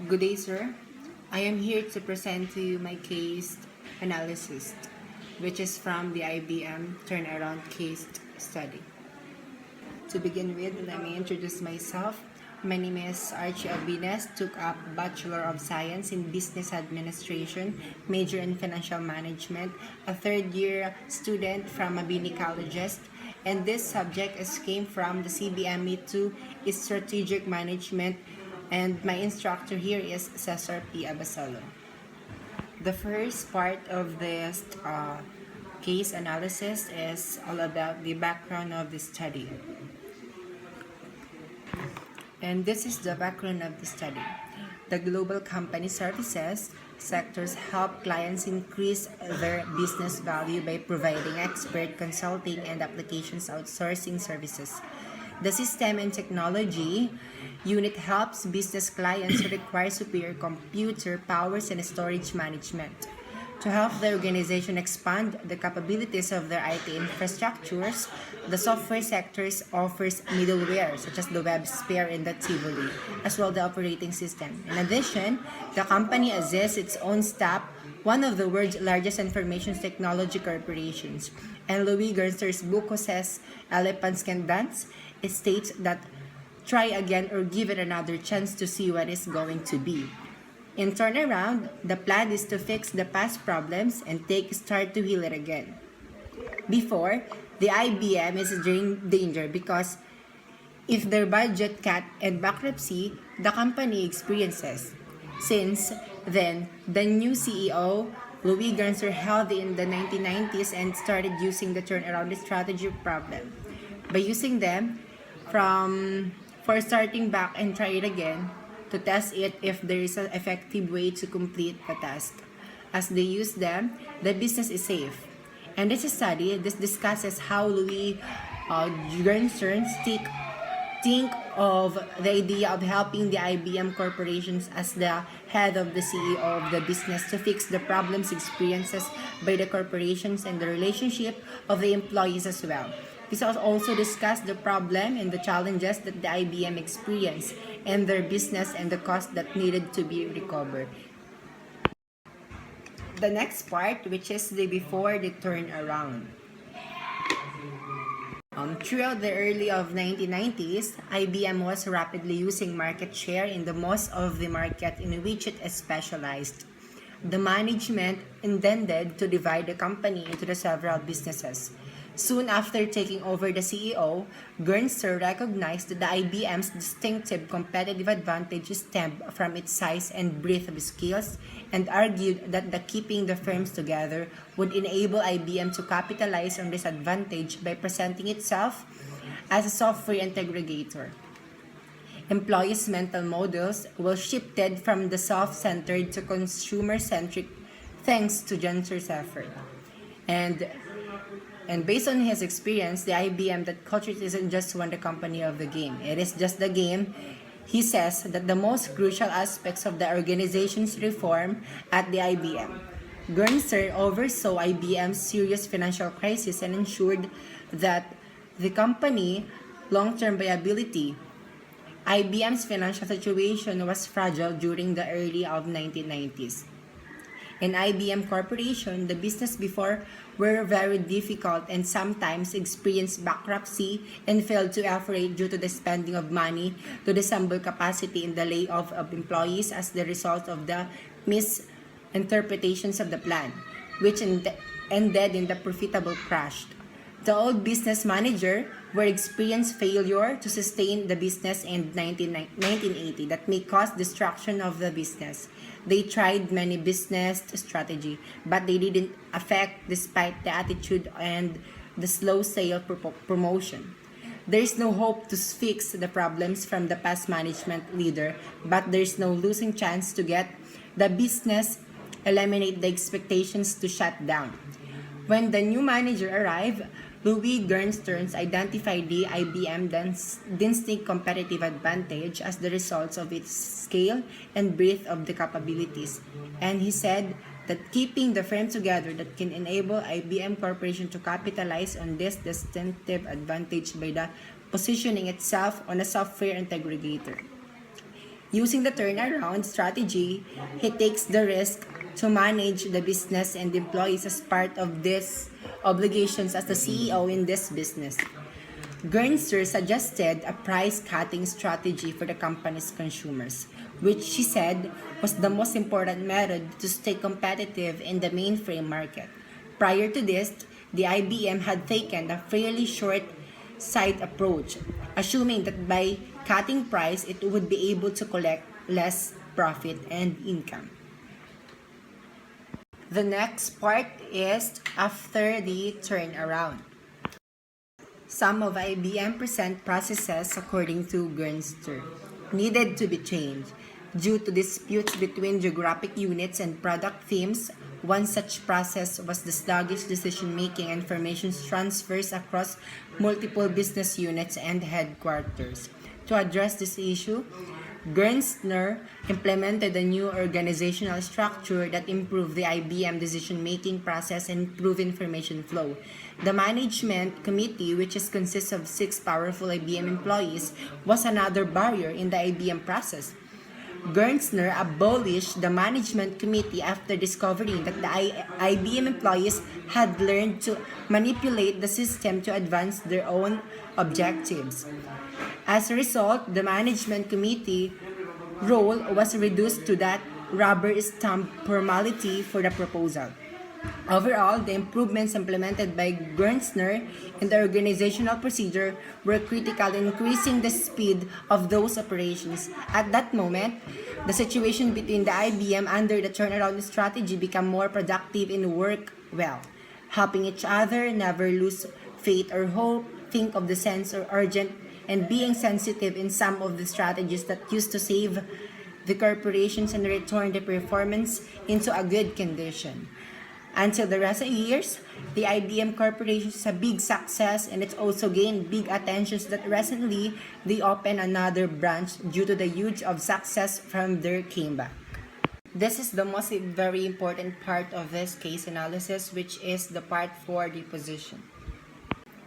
Good day, sir. I am here to present to you my case analysis, which is from the IBM turnaround case study. To begin with, let me introduce myself. My name is Archie Albines, took up Bachelor of Science in Business Administration, major in Financial Management, a third-year student from Mabini Colleges, and this subject came from the CBME to Strategic Management, and my instructor here is Cesar P. Abasolo. The first part of this case analysis is all about the background of the study. And this is the background of the study. The global company services sectors help clients increase their business value by providing expert consulting and applications outsourcing services. The system and technology unit helps business clients who require superior computer powers and storage management. To help the organization expand the capabilities of their IT infrastructures, the software sectors offers middleware such as the WebSphere and the Tivoli, as well the operating system. In addition, the company assists its own staff, one of the world's largest information technology corporations. And Louis Gerster's book who says Elephants Can Dance, it states that try again or give it another chance to see what is going to be. In turnaround, the plan is to fix the past problems and take a start to heal it again. Before, the IBM is in danger because if their budget cut and bankruptcy, the company experiences. Since then, the new CEO, Louis Gerster, held in the 1990s and started using the turnaround strategy problem. By using them for starting back and try it again, to test it if there is an effective way to complete the task. As they use them, the business is safe. And this study discusses how Louis Gerster think of the idea of helping the IBM corporations as the head of the CEO of the business to fix the problems experienced by the corporations and the relationship of the employees as well. This also discussed the problem and the challenges that the IBM experienced and their business and the cost that needed to be recovered. The next part, which is the before the turnaround. Throughout the early of 1990s, IBM was rapidly losing market share in the most of the market in which it is specialized. The management intended to divide the company into the several businesses. Soon after taking over the CEO, Gerster recognized that the IBM's distinctive competitive advantage stemmed from its size and breadth of skills and argued that keeping the firms together would enable IBM to capitalize on this advantage by presenting itself as a software integrator. Employees' mental models were shifted from the self-centered to consumer-centric thanks to Gerster's effort. And based on his experience, the IBM that culture isn't just one the company of the game. It is just the game. He says that the most crucial aspects of the organization's reform at the IBM. Gerster oversaw IBM's serious financial crisis and ensured that the company long-term viability. IBM's financial situation was fragile during the early of 1990s. In IBM Corporation, the business before were very difficult and sometimes experienced bankruptcy and failed to operate due to the spending of money to dissemble capacity in the layoff of employees as the result of the misinterpretations of the plan, which ended in the profitable crash. The old business manager were experienced failure to sustain the business in 1980 that may cause destruction of the business. They tried many business strategy, but they didn't affect despite the attitude and the slow sale promotion. There is no hope to fix the problems from the past management leader, but there is no losing chance to get the business eliminate the expectations to shut down. When the new manager arrived, Louis Gerster identified the IBM's distinct competitive advantage as the result of its scale and breadth of the capabilities. And he said that keeping the firm together that can enable IBM Corporation to capitalize on this distinctive advantage by the positioning itself on a software integrator. Using the turnaround strategy, he takes the risk to manage the business and employees as part of these obligations as the CEO in this business. Gernster suggested a price-cutting strategy for the company's consumers, which she said was the most important method to stay competitive in the mainframe market. Prior to this, the IBM had taken a fairly short-sighted approach, assuming that by cutting price, it would be able to collect less profit and income. The next part is after the turnaround. Some of IBM present processes, according to Gernster, needed to be changed. Due to disputes between geographic units and product themes, one such process was the sluggish decision-making and information transfers across multiple business units and headquarters. To address this issue, Gernster implemented a new organizational structure that improved the IBM decision-making process and improved information flow. The management committee, which consists of 6 powerful IBM employees, was another barrier in the IBM process. Gernster abolished the management committee after discovering that the IBM employees had learned to manipulate the system to advance their own objectives. As a result, the management committee role was reduced to that rubber stamp formality for the proposal. Overall, the improvements implemented by Gernster in the organizational procedure were critical in increasing the speed of those operations. At that moment, the situation between the IBM under the turnaround strategy became more productive and work well, helping each other never lose faith or hope, think of the sense or urgent, and being sensitive in some of the strategies that used to save the corporations and return the performance into a good condition. Until the recent years, the IBM Corporation is a big success and it's also gained big attention that recently they opened another branch due to the huge of success from their comeback. This is the most very important part of this case analysis, which is the part for the position.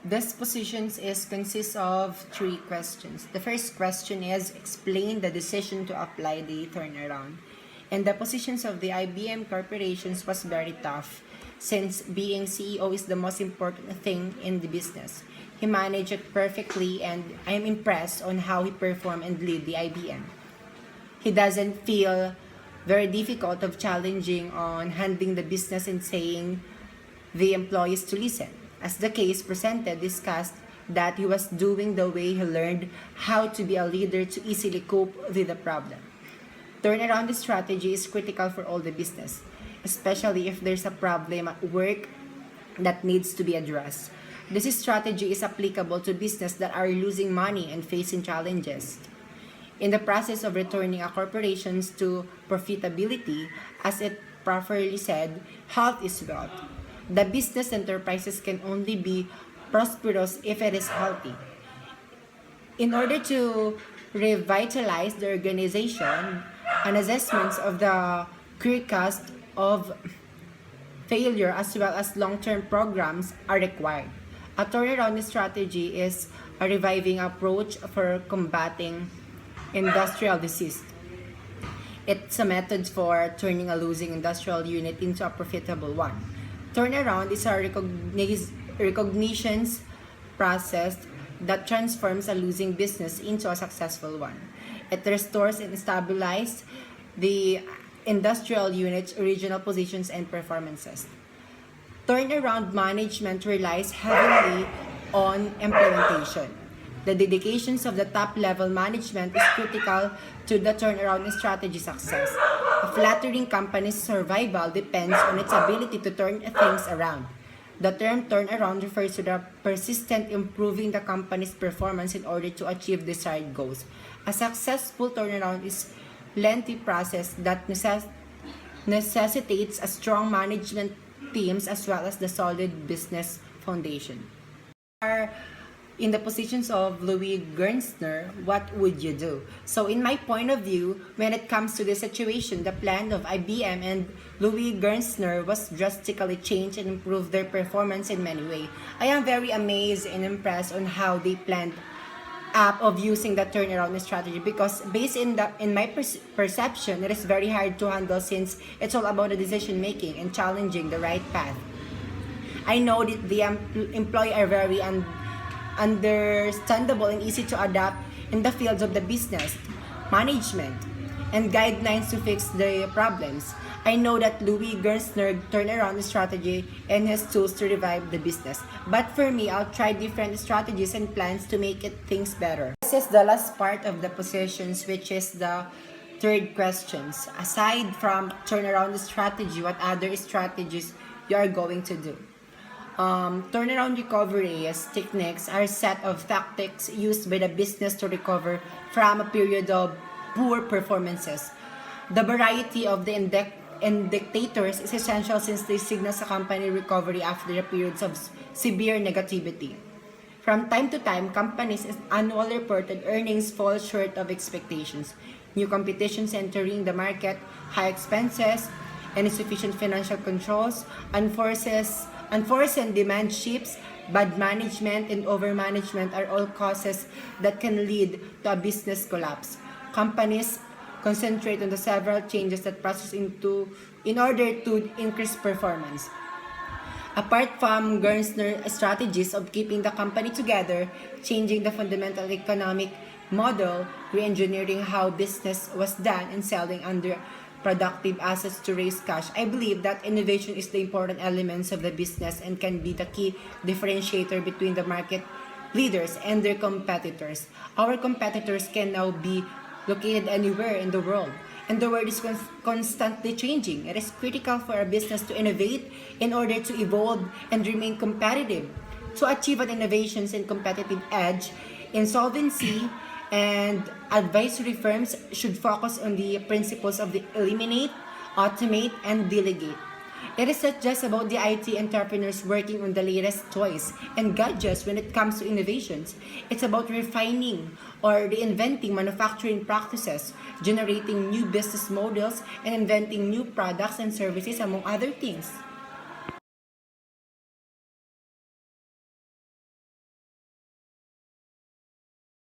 This position consists of 3 questions. The first question is explain the decision to apply the turnaround. And the positions of the IBM corporations was very tough since being CEO is the most important thing in the business. He managed it perfectly and I am impressed on how he performed and lead the IBM. He doesn't feel very difficult of challenging on handling the business and saying the employees to listen. As the case presented discussed that he was doing the way he learned how to be a leader to easily cope with the problem. Turnaround strategy is critical for all the business, especially if there's a problem at work that needs to be addressed. This strategy is applicable to business that are losing money and facing challenges. In the process of returning a corporation to profitability, as it properly said, health is wealth. The business enterprises can only be prosperous if it is healthy. In order to revitalize the organization, an assessment of the career cost of failure as well as long-term programs are required. A turnaround strategy is a reviving approach for combating industrial disease. It's a method for turning a losing industrial unit into a profitable one. Turnaround is a recognition process that transforms a losing business into a successful one. It restores and stabilizes the industrial unit's original positions and performances. Turnaround management relies heavily on implementation. The dedications of the top-level management is critical to the turnaround strategy success. A flattering company's survival depends on its ability to turn things around. The term turnaround refers to the persistent improving the company's performance in order to achieve desired goals. A successful turnaround is a lengthy process that necessitates a strong management teams as well as the solid business foundation. In the positions of Louis Gernster, what would you do? So in my point of view, when it comes to this situation, the plan of IBM and Louis Gernster was drastically changed and improved their performance in many ways. I am very amazed and impressed on how they planned up of using the turnaround strategy, because based in my perception, it is very hard to handle since it's all about the decision making and challenging the right path. I know that the employee are very understandable and easy to adapt in the fields of the business, management, and guidelines to fix the problems. I know that Louis Gerstner turned around the strategy and his tools to revive the business. But for me, I'll try different strategies and plans to make it things better. This is the last part of the positions, which is the third questions. Aside from turn around the strategy, what other strategies you are going to do? Turnaround recovery techniques are a set of tactics used by the business to recover from a period of poor performances. The variety of the indicators is essential since they signal a company recovery after the periods of severe negativity. From time to time, companies' annual reported earnings fall short of expectations. New competitions entering the market, high expenses, insufficient financial controls, unforeseen demand shifts, bad management, and overmanagement are all causes that can lead to a business collapse. Companies concentrate on the several changes that process in order to increase performance. Apart from Gerstner's strategies of keeping the company together, changing the fundamental economic model, re-engineering how business was done, and selling under productive assets to raise cash, I believe that innovation is the important elements of the business and can be the key differentiator between the market leaders and their competitors. Our competitors can now be located anywhere in the world, and the world is constantly changing. It is critical for a business to innovate in order to evolve and remain competitive. To achieve an innovations and competitive edge, insolvency and advisory firms should focus on the principles of the eliminate, automate, and delegate. It is not just about the IT entrepreneurs working on the latest toys and gadgets when it comes to innovations. It's about refining or reinventing manufacturing practices, generating new business models, and inventing new products and services, among other things.